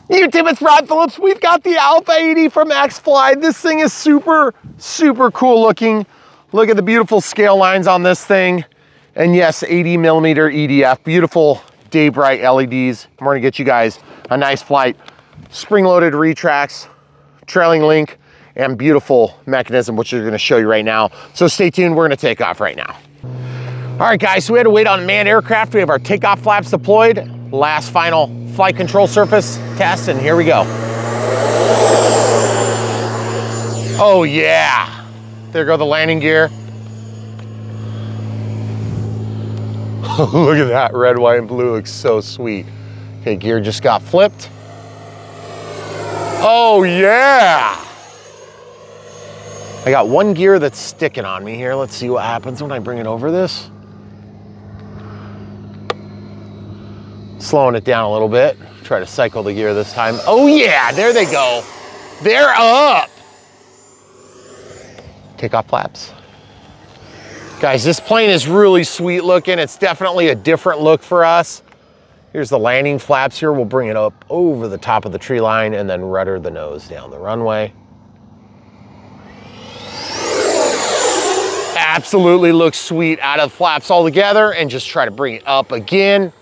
YouTube, it's Rod Phillips. We've got the Alpha 80 from XFly. This thing is super, super cool looking. Look at the beautiful scale lines on this thing. And yes, 80 millimeter EDF, beautiful day bright LEDs. We're gonna get you guys a nice flight. Spring-loaded retracts, trailing link, and beautiful mechanism, which we're gonna show you right now. So stay tuned, we're gonna take off right now. All right, guys, so we had to wait on manned aircraft. We have our takeoff flaps deployed. Last final flight control surface test, and here we go. Oh yeah, there go the landing gear. Look at that, red, white, and blue looks so sweet. Okay, gear just got flipped. Oh yeah! I got one gear that's sticking on me here. Let's see what happens when I bring it over this. Slowing it down a little bit. Try to cycle the gear this time. Oh yeah, there they go. They're up. Takeoff flaps. Guys, this plane is really sweet looking. It's definitely a different look for us. Here's the landing flaps here. We'll bring it up over the top of the tree line and then rudder the nose down the runway. Absolutely looks sweet out of the flaps all together, and just try to bring it up again.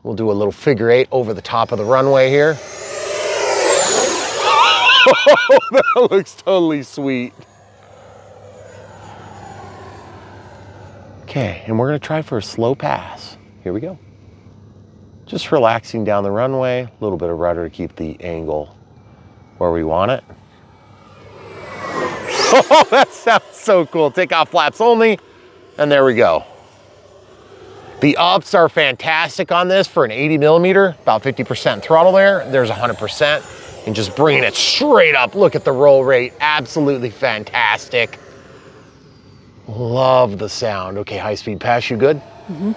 We'll do a little figure 8 over the top of the runway here. Oh, that looks totally sweet. Okay, and we're gonna try for a slow pass. Here we go. Just relaxing down the runway, a little bit of rudder to keep the angle where we want it. Oh, that sounds so cool. Takeoff flaps only, and there we go. The ups are fantastic on this for an 80 millimeter, about 50% throttle there. There's 100%, and just bringing it straight up. Look at the roll rate, absolutely fantastic. Love the sound. Okay, high speed pass, you good? Mm-hmm.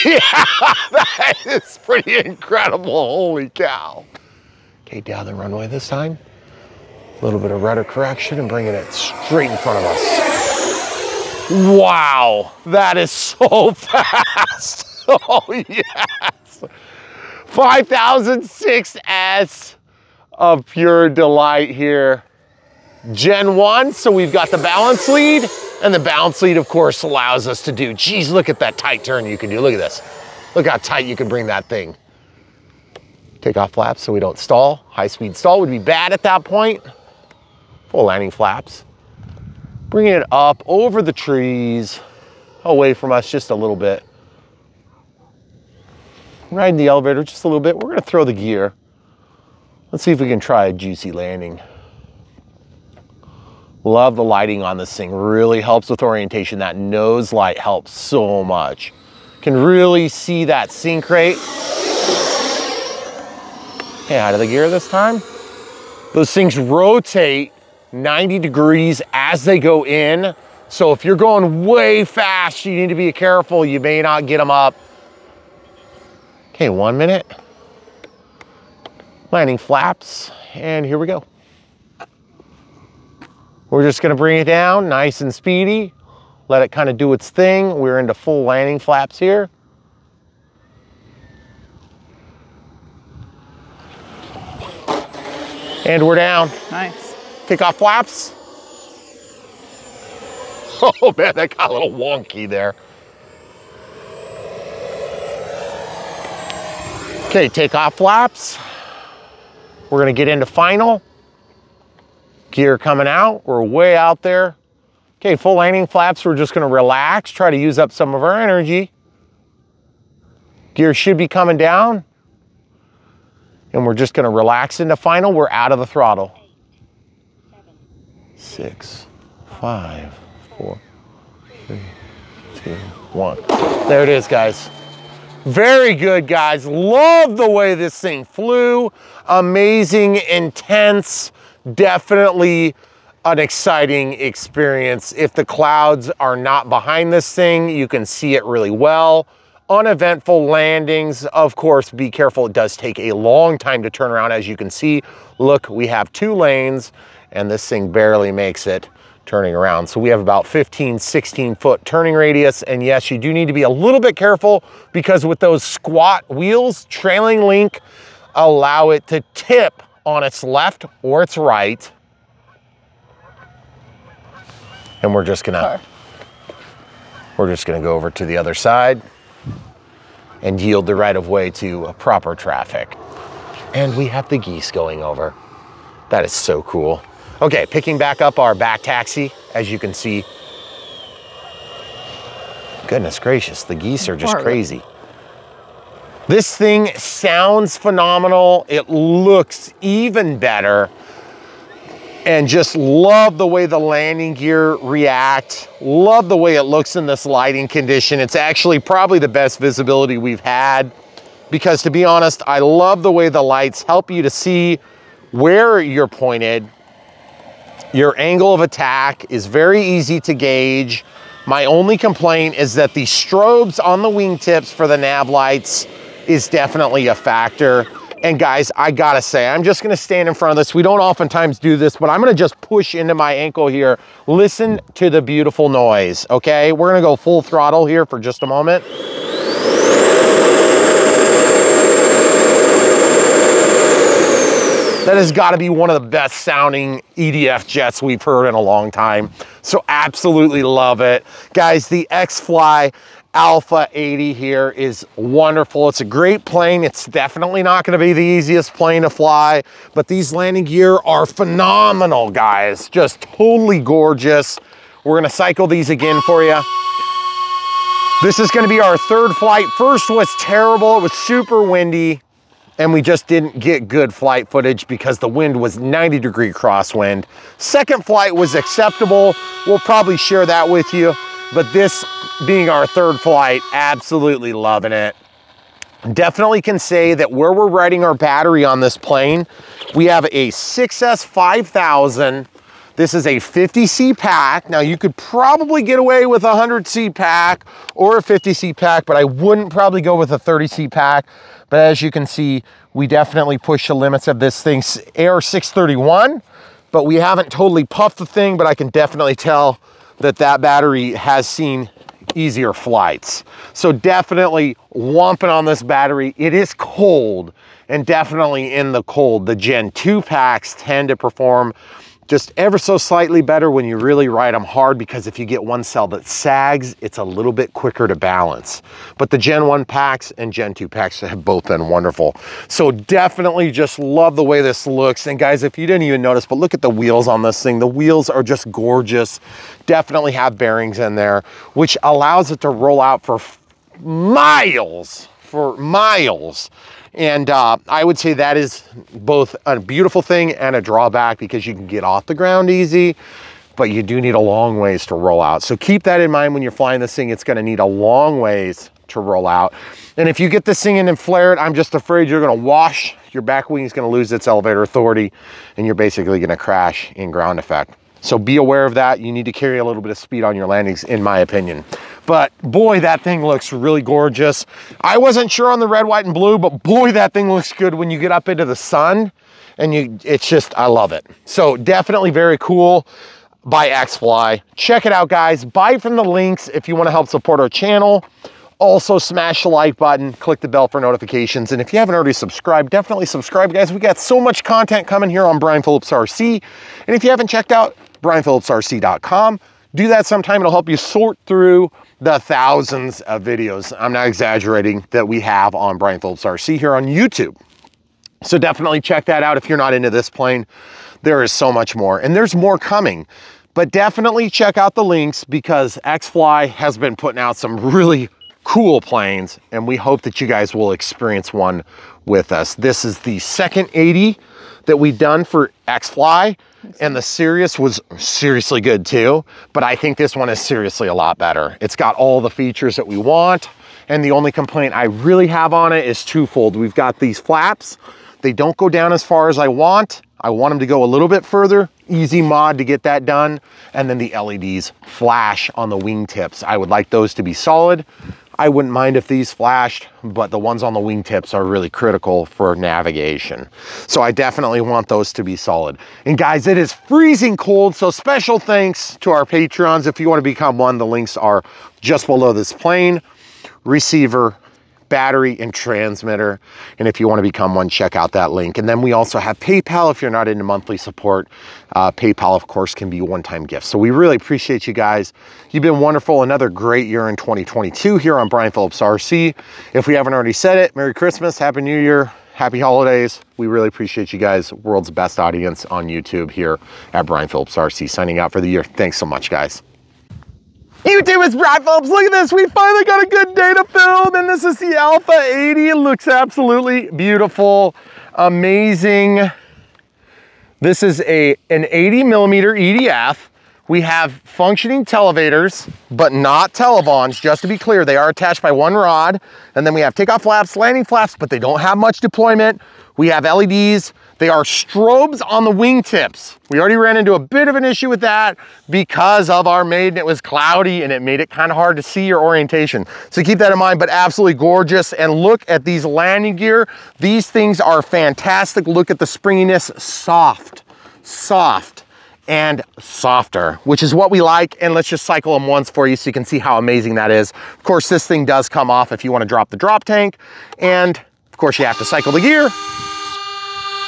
Yeah, that is pretty incredible, holy cow. Okay, down the runway this time. A little bit of rudder correction and bringing it straight in front of us. Wow, that is so fast. Oh yes. 5006S of pure delight here. Gen 1, so we've got the balance lead, and the balance lead of course allows us to do, geez, look at that tight turn you can do. Look at this. Look how tight you can bring that thing. Takeoff flaps so we don't stall. High speed stall would be bad at that point. Full landing flaps. Bringing it up over the trees, away from us just a little bit. Riding the elevator just a little bit. We're gonna throw the gear. Let's see if we can try a juicy landing. Love the lighting on this thing. Really helps with orientation. That nose light helps so much. Can really see that sink rate. Okay, out of the gear this time. Those things rotate 90 degrees as they go in. So if you're going way fast, you need to be careful. You may not get them up. Okay, 1 minute. Landing flaps, and here we go. We're just gonna bring it down nice and speedy. Let it kind of do its thing. We're into full landing flaps here. And we're down. Nice. Takeoff flaps. Oh man, that got a little wonky there. Okay, takeoff flaps. We're gonna get into final. Gear coming out, we're way out there. Okay, full landing flaps, we're just gonna relax, try to use up some of our energy. Gear should be coming down. And we're just gonna relax into final. We're out of the throttle. 6, 5, 4, 3, 2, 1. There it is, guys. Very good, guys. Love the way this thing flew. Amazing, intense, definitely an exciting experience. If the clouds are not behind this thing, you can see it really well. Uneventful landings, of course, be careful. It does take a long time to turn around. As you can see, look, we have 2 lanes and this thing barely makes it turning around. So we have about 15, 16 foot turning radius. And yes, you do need to be a little bit careful because with those squat wheels, trailing link allow it to tip on its left or its right. And we're just gonna go over to the other side and yield the right of way to proper traffic. And we have the geese going over. That is so cool. Okay, picking back up our back taxi, as you can see. Goodness gracious, the geese are just crazy. This thing sounds phenomenal. It looks even better. And just love the way the landing gear react. Love the way it looks in this lighting condition. It's actually probably the best visibility we've had because, to be honest, I love the way the lights help you to see where you're pointed. Your angle of attack is very easy to gauge. My only complaint is that the strobes on the wingtips for the nav lights is definitely a factor. And guys, I gotta say, I'm just gonna stand in front of this. We don't oftentimes do this, but I'm gonna just push into my ankle here. Listen to the beautiful noise, okay? We're gonna go full throttle here for just a moment. That has got to be one of the best sounding EDF jets we've heard in a long time. So absolutely love it. Guys, the XFly Alpha 80 here is wonderful. It's a great plane. It's definitely not going to be the easiest plane to fly, but these landing gear are phenomenal, guys. Just totally gorgeous. We're going to cycle these again for you. This is going to be our third flight. First was terrible. It was super windy. And we just didn't get good flight footage because the wind was 90-degree crosswind. Second flight was acceptable. We'll probably share that with you. But this being our third flight, absolutely loving it. Definitely can say that where we're riding our battery on this plane, we have a 6S 5000. This is a 50C pack. Now you could probably get away with a 100C pack or a 50C pack, but I wouldn't probably go with a 30C pack. But as you can see, we definitely push the limits of this thing's Air 631, but we haven't totally puffed the thing, but I can definitely tell that that battery has seen easier flights. So definitely whomping on this battery. It is cold, and definitely in the cold, the Gen 2 packs tend to perform just ever so slightly better when you really ride them hard, because if you get one cell that sags, it's a little bit quicker to balance. But the Gen 1 packs and Gen 2 packs have both been wonderful. So definitely just love the way this looks. And guys, if you didn't even notice, but look at the wheels on this thing. The wheels are just gorgeous. Definitely have bearings in there, which allows it to roll out for miles. And I would say that is both a beautiful thing and a drawback, because you can get off the ground easy, but you do need a long ways to roll out. So keep that in mind when you're flying this thing. It's going to need a long ways to roll out. And if you get this thing in and flare it, I'm just afraid you're going to wash. Your back wing is going to lose its elevator authority, and you're basically going to crash in ground effect. So be aware of that. You need to carry a little bit of speed on your landings, in my opinion. But boy, that thing looks really gorgeous. I wasn't sure on the red, white, and blue, but boy, that thing looks good when you get up into the sun. And it's just, I love it. So definitely very cool by XFly. Check it out, guys. Buy from the links if you want to help support our channel. Also, smash the like button, click the bell for notifications. And if you haven't already subscribed, definitely subscribe, guys. We got so much content coming here on Brian Phillips RC. And if you haven't checked out BrianPhillipsRC.com, do that sometime. It'll help you sort through the thousands of videos, I'm not exaggerating, that we have on Brian Phillips RC here on YouTube. So definitely check that out if you're not into this plane. There is so much more, and there's more coming. But definitely check out the links, because XFly has been putting out some really cool planes, and we hope that you guys will experience one with us. This is the second 80 that we've done for XFly, and the Sirius was seriously good too, but I think this one is seriously a lot better. It's got all the features that we want, and the only complaint I really have on it is twofold. We've got these flaps. They don't go down as far as I want. I want them to go a little bit further. Easy mod to get that done. And then the LEDs flash on the wingtips. I would like those to be solid. I wouldn't mind if these flashed, but the ones on the wingtips are really critical for navigation. So I definitely want those to be solid. And guys, it is freezing cold, so special thanks to our Patrons. If you want to become one, the links are just below this plane, receiver, battery, and transmitter. And if you want to become one, check out that link. And then we also have PayPal if you're not into monthly support. PayPal, of course, can be one-time gifts. So we really appreciate you guys. You've been wonderful. Another great year in 2022 here on Brian Phillips RC. If we haven't already said it, Merry Christmas, Happy New Year, Happy Holidays. We really appreciate you guys. World's best audience on YouTube here at Brian Phillips RC. Signing out for the year. Thanks so much, guys. YouTube, it's Brian Phillips. Look at this. We finally got a good day to film, and this is the Alpha 80. It looks absolutely beautiful, amazing. This is an 80 millimeter EDF. We have functioning televators, but not televons. Just to be clear, they are attached by one rod. And then we have takeoff flaps, landing flaps, but they don't have much deployment. We have LEDs. They are strobes on the wingtips. We already ran into a bit of an issue with that because of our Maiden. It was cloudy and it made it kind of hard to see your orientation. So keep that in mind, but absolutely gorgeous. And look at these landing gear. These things are fantastic. Look at the springiness, soft, and softer, which is what we like. And let's just cycle them once for you so you can see how amazing that is. Of course, this thing does come off if you want to drop the drop tank. And of course, you have to cycle the gear.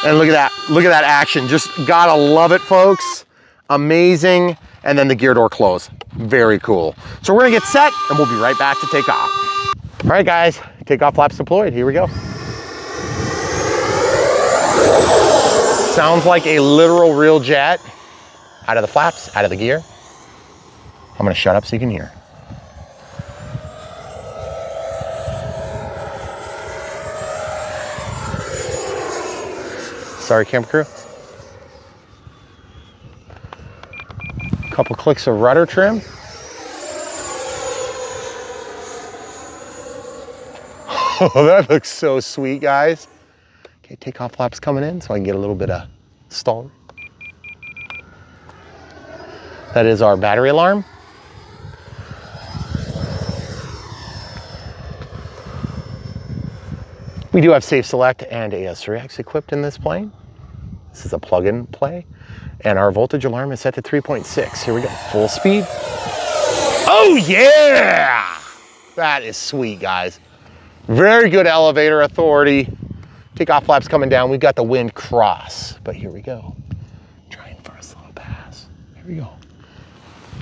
And look at that action. Just gotta love it, folks. Amazing. And then the gear door close. Very cool. So we're gonna get set and we'll be right back to take off. All right, guys, takeoff flaps deployed. Here we go. Sounds like a literal real jet. Out of the flaps, out of the gear. I'm gonna shut up so you can hear. Sorry, camera crew. Couple clicks of rudder trim. Oh, that looks so sweet, guys. Okay, takeoff flaps coming in so I can get a little bit of stall. That is our battery alarm. We do have Safe Select and AS3X equipped in this plane. This is a plug-and play. And our voltage alarm is set to 3.6. Here we go, full speed. Oh yeah! That is sweet, guys. Very good elevator authority. Takeoff flaps coming down. We've got the wind cross, but here we go. Trying for a slow pass. Here we go.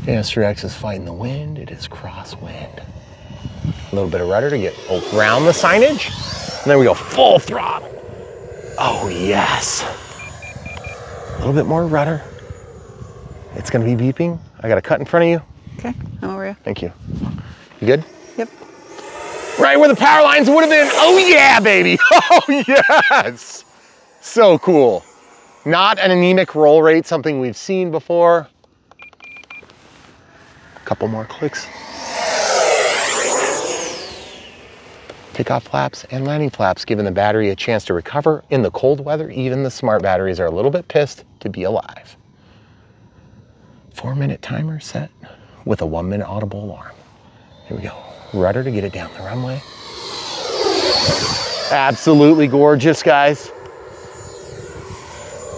AS3X is fighting the wind. It is crosswind. A little bit of rudder to get around the signage. And then we go full throttle. Oh yes. A little bit more rudder. It's gonna be beeping. I got a cut in front of you. Okay, I'm over you. Thank you. You good? Yep. Right where the power lines would have been. Oh yeah, baby. Oh yes. So cool. Not an anemic roll rate, something we've seen before. A couple more clicks. Takeoff flaps and landing flaps, giving the battery a chance to recover in the cold weather. Even the smart batteries are a little bit pissed to be alive. 4-minute timer set with a 1-minute audible alarm. Here we go. Rudder to get it down the runway. Absolutely gorgeous, guys.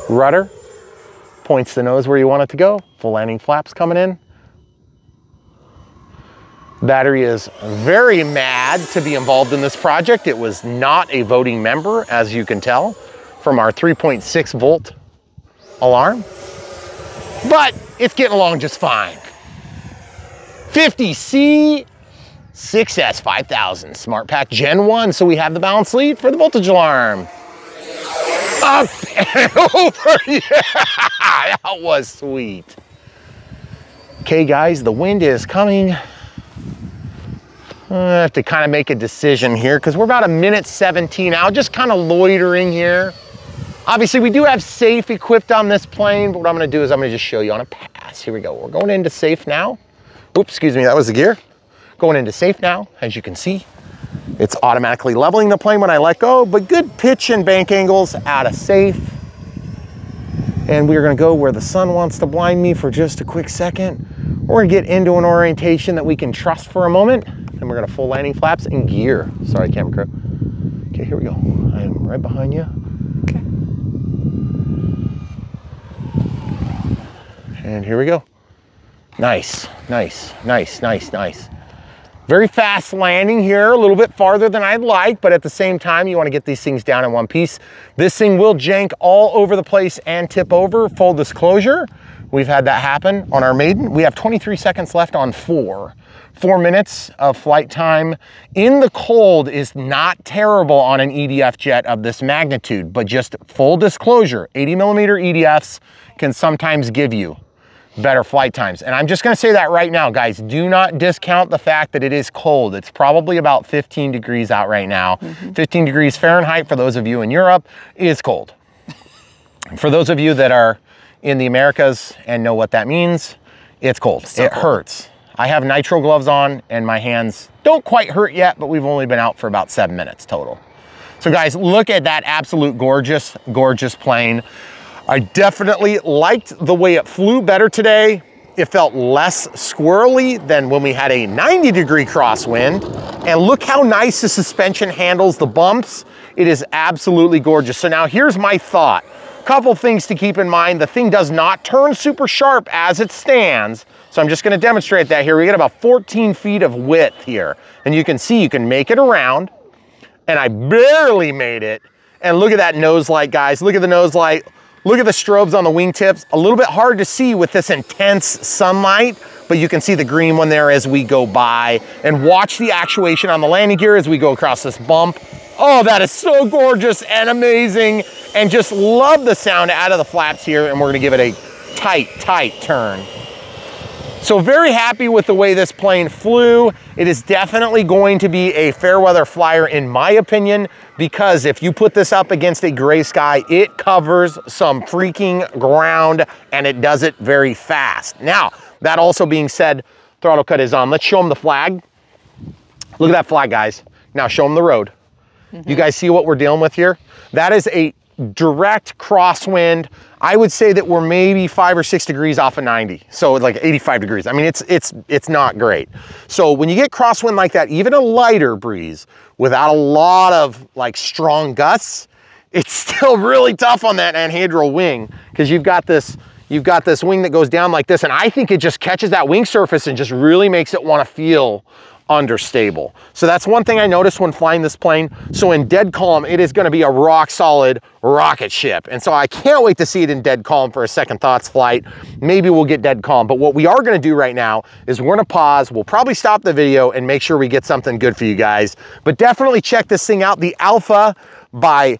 Rudder points the nose where you want it to go. Full landing flaps coming in. Battery is very mad to be involved in this project. It was not a voting member, as you can tell, from our 3.6 volt alarm, but it's getting along just fine. 50C 6S 5000 Smart Pack Gen 1. So we have the balance lead for the voltage alarm. Up and over, yeah, that was sweet. Okay, guys, the wind is coming. I have to kind of make a decision here because we're about 1:17 out, just kind of loitering here. Obviously, we do have safe equipped on this plane, but what I'm gonna do is I'm gonna just show you on a pass. Here we go. We're going into safe now. Oops, excuse me, that was the gear. Going into safe now, as you can see. It's automatically leveling the plane when I let go, but good pitch and bank angles out of safe. And we're gonna go where the sun wants to blind me for just a quick second. We're gonna get into an orientation that we can trust for a moment, and we're we're gonna full landing flaps and gear. Sorry, camera crew. Okay, here we go. I am right behind you. Okay. And here we go. Nice, nice, nice, nice, nice. Very fast landing here, a little bit farther than I'd like, but at the same time, you wanna get these things down in one piece. This thing will jank all over the place and tip over. Full disclosure, we've had that happen on our Maiden. We have 23 seconds left on 4 minutes of flight time. In the cold is not terrible on an EDF jet of this magnitude, but just full disclosure, 80mm EDFs can sometimes give you better flight times. And I'm just gonna say that right now, guys. Do not discount the fact that it is cold. It's probably about 15 degrees out right now. 15 degrees Fahrenheit for those of you in Europe is cold. For those of you that are in the Americas and know what that means, it's cold. It hurts. I have nitro gloves on and my hands don't quite hurt yet, but we've only been out for about 7 minutes total. So guys, look at that absolute gorgeous, gorgeous plane. I definitely liked the way it flew better today. It felt less squirrely than when we had a 90-degree crosswind. And look how nice the suspension handles the bumps. It is absolutely gorgeous. So now here's my thought. Couple things to keep in mind. The thing does not turn super sharp as it stands. So I'm just gonna demonstrate that here. We get about 14 feet of width here. And you can see you can make it around. And I barely made it. And look at that nose light, guys. Look at the nose light. Look at the strobes on the wingtips. A little bit hard to see with this intense sunlight, but you can see the green one there as we go by. And watch the actuation on the landing gear as we go across this bump. Oh, that is so gorgeous and amazing. And just love the sound out of the flaps here. And we're gonna give it a tight, tight turn. So very happy with the way this plane flew. It is definitely going to be a fair weather flyer in my opinion, because if you put this up against a gray sky, it covers some freaking ground and it does it very fast. Now, that also being said, throttle cut is on. Let's show them the flag. Look at that flag, guys. Now show them the road. You guys see what we're dealing with here? That is a direct crosswind. I would say that we're maybe 5 or 6 degrees off of 90. So like 85 degrees. I mean, it's not great. So when you get crosswind like that, even a lighter breeze without a lot of like strong gusts, it's still really tough on that anhedral wing because you've got this wing that goes down like this. And I think it just catches that wing surface and just really makes it want to feel understable. So that's one thing I noticed when flying this plane. So in dead calm, it is going to be a rock solid rocket ship. And so I can't wait to see it in dead calm for a second thoughts flight. Maybe we'll get dead calm. But what we are going to do right now is we're going to pause. We'll probably stop the video and make sure we get something good for you guys. But definitely check this thing out, the Alpha by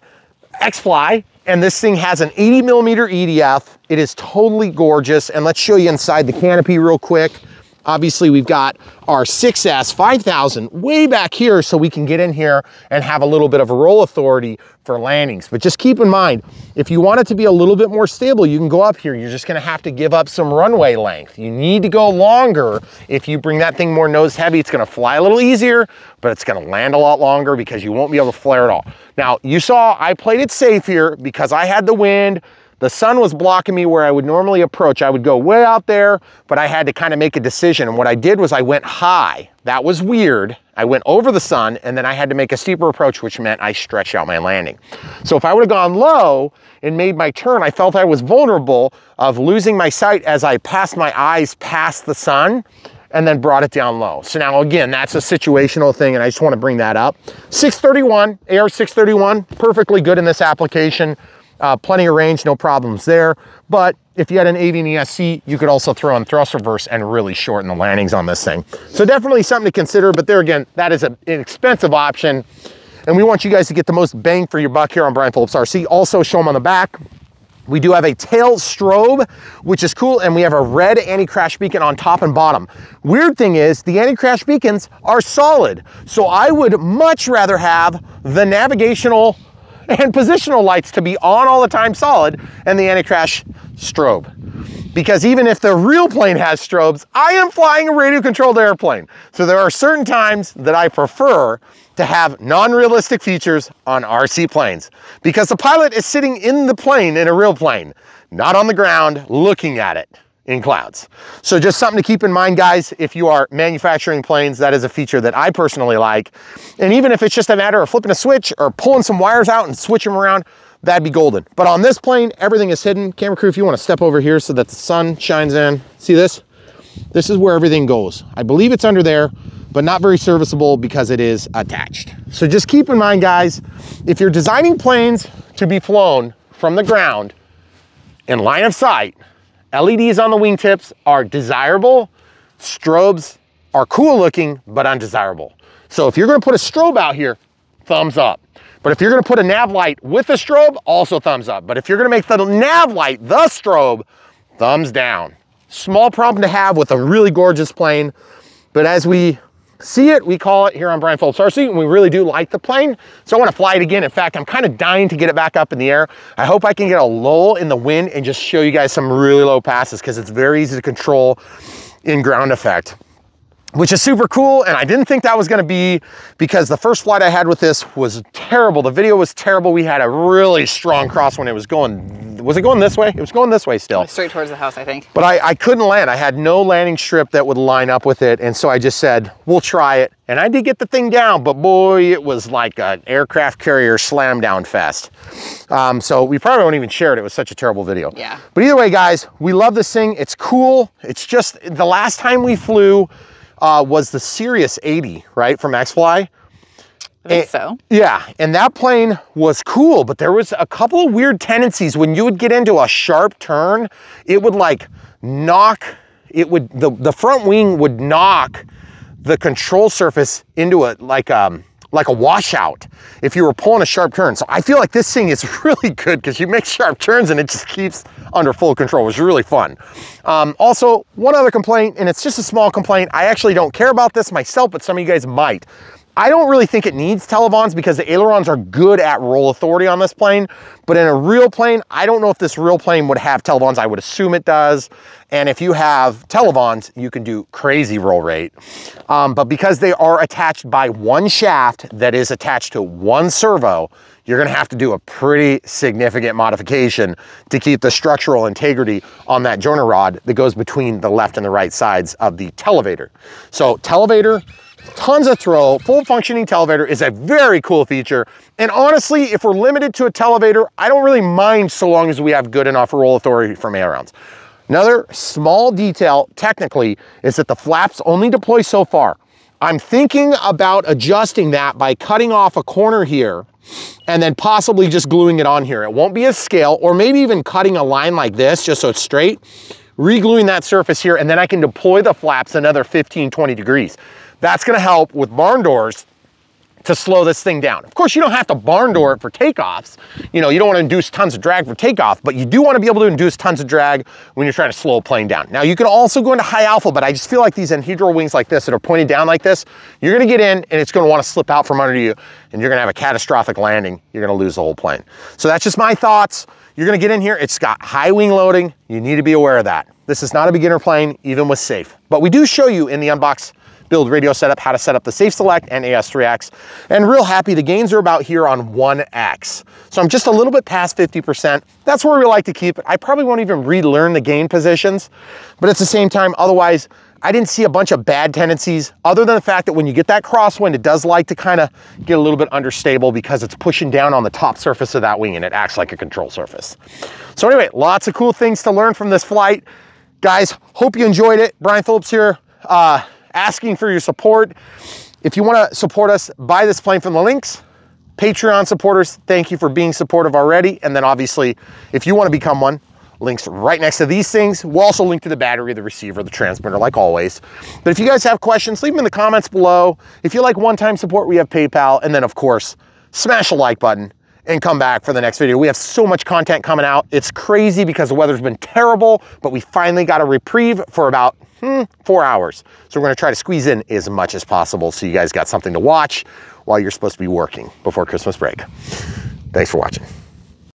XFly. And this thing has an 80mm EDF. It is totally gorgeous. And let's show you inside the canopy real quick. Obviously, we've got our 6S 5000 way back here so we can get in here and have a little bit of a roll authority for landings. But just keep in mind, if you want it to be a little bit more stable, you can go up here. You're just gonna have to give up some runway length. You need to go longer. If you bring that thing more nose heavy, it's gonna fly a little easier, but it's gonna land a lot longer because you won't be able to flare at all. Now, you saw I played it safe here because I had the wind. The sun was blocking me where I would normally approach. I would go way out there, but I had to kind of make a decision. And what I did was I went high. That was weird. I went over the sun and then I had to make a steeper approach, which meant I stretched out my landing. So if I would have gone low and made my turn, I felt I was vulnerable of losing my sight as I passed my eyes past the sun and then brought it down low. So now again, that's a situational thing and I just want to bring that up. 631, AR631, perfectly good in this application. Plenty of range, no problems there. But if you had an 80 ESC, you could also throw in thrust reverse and really shorten the landings on this thing. So definitely something to consider, but there again, that is an expensive option. And we want you guys to get the most bang for your buck here on Brian Phillips RC. Also show them on the back. We do have a tail strobe, which is cool, and we have a red anti-crash beacon on top and bottom. Weird thing is, the anti-crash beacons are solid. So I would much rather have the navigational and positional lights to be on all the time solid and the anti-crash strobe. Because even if the real plane has strobes, I am flying a radio controlled airplane. So there are certain times that I prefer to have non-realistic features on RC planes because the pilot is sitting in the plane in a real plane, not on the ground looking at it. in clouds. So just something to keep in mind, guys. If you are manufacturing planes, that is a feature that I personally like. And even if it's just a matter of flipping a switch or pulling some wires out and switching them around, that'd be golden. But on this plane, everything is hidden. Camera crew, if you want to step over here so that the sun shines in. See this? This is where everything goes. I believe it's under there, but not very serviceable because it is attached. So just keep in mind, guys, if you're designing planes to be flown from the ground in line of sight, LEDs on the wingtips are desirable. Strobes are cool looking, but undesirable. So if you're gonna put a strobe out here, thumbs up. But if you're gonna put a nav light with a strobe, also thumbs up. But if you're gonna make the nav light the strobe, thumbs down. Small problem to have with a really gorgeous plane, but as we see it, we call it here on Brian Phillips RC, and we really do like the plane. So I want to fly it again. In fact, I'm kind of dying to get it back up in the air. I hope I can get a lull in the wind and just show you guys some really low passes because it's very easy to control in ground effect, which is super cool. And I didn't think that was going to be, because the first flight I had with this was terrible. The video was terrible. We had a really strong cross when it was going. Was it going this way? It was going this way still. Straight towards the house, I think. But I couldn't land. I had no landing strip that would line up with it. And so I just said, we'll try it. And I did get the thing down, but boy, it was like an aircraft carrier slam down fest. So we probably won't even share it. It was such a terrible video. Yeah. But either way, guys, we love this thing. It's cool. It's just, the last time we flew was the Sirius 80, right, from XFly. I think so. Yeah, and that plane was cool, but there was a couple of weird tendencies. When you would get into a sharp turn, it would like knock, it would, the front wing would knock the control surface into a, like a washout if you were pulling a sharp turn. So I feel like this thing is really good because you make sharp turns and it just keeps under full control. It was really fun. Also, one other complaint, and it's just a small complaint. I actually don't care about this myself, but some of you guys might. I don't really think it needs televons because the ailerons are good at roll authority on this plane, but in a real plane, I don't know if this real plane would have televons. I would assume it does. And if you have televons, you can do crazy roll rate. But because they are attached by one shaft that is attached to one servo, you're gonna have to do a pretty significant modification to keep the structural integrity on that joiner rod that goes between the left and the right sides of the televator. So televator, tons of throw, full functioning televator is a very cool feature. And honestly, if we're limited to a televator, I don't really mind so long as we have good enough roll authority from ailerons. Another small detail, technically, is that the flaps only deploy so far. I'm thinking about adjusting that by cutting off a corner here and then possibly just gluing it on here. It won't be a scale, or maybe even cutting a line like this just so it's straight, re-gluing that surface here, and then I can deploy the flaps another 15, 20 degrees. That's gonna help with barn doors to slow this thing down. Of course, you don't have to barn door it for takeoffs. You know, you don't want to induce tons of drag for takeoff, but you do want to be able to induce tons of drag when you're trying to slow a plane down. Now, you can also go into high alpha, but I just feel like these anhedral wings like this that are pointed down like this, you're gonna get in and it's gonna want to slip out from under you and you're gonna have a catastrophic landing. You're gonna lose the whole plane. So that's just my thoughts. You're gonna get in here, it's got high wing loading. You need to be aware of that. This is not a beginner plane, even with safe. But we do show you in the unbox build radio setup how to set up the Safe Select and AS3X, and real happy the gains are about here on 1X. So I'm just a little bit past 50%. That's where we like to keep it. I probably won't even relearn the gain positions, but at the same time, otherwise, I didn't see a bunch of bad tendencies other than the fact that when you get that crosswind, it does like to kind of get a little bit understable because it's pushing down on the top surface of that wing and it acts like a control surface. So anyway, lots of cool things to learn from this flight. Guys, hope you enjoyed it. Brian Phillips here, asking for your support. If you want to support us, buy this plane from the links. Patreon supporters, thank you for being supportive already. And then obviously, if you want to become one, links right next to these things. We'll also link to the battery, the receiver, the transmitter, like always. But if you guys have questions, leave them in the comments below. If you like one-time support, we have PayPal. And then of course, smash the like button and come back for the next video. We have so much content coming out. It's crazy because the weather's been terrible, but we finally got a reprieve for about 4 hours. So we're gonna try to squeeze in as much as possible so you guys got something to watch while you're supposed to be working before Christmas break. Thanks for watching.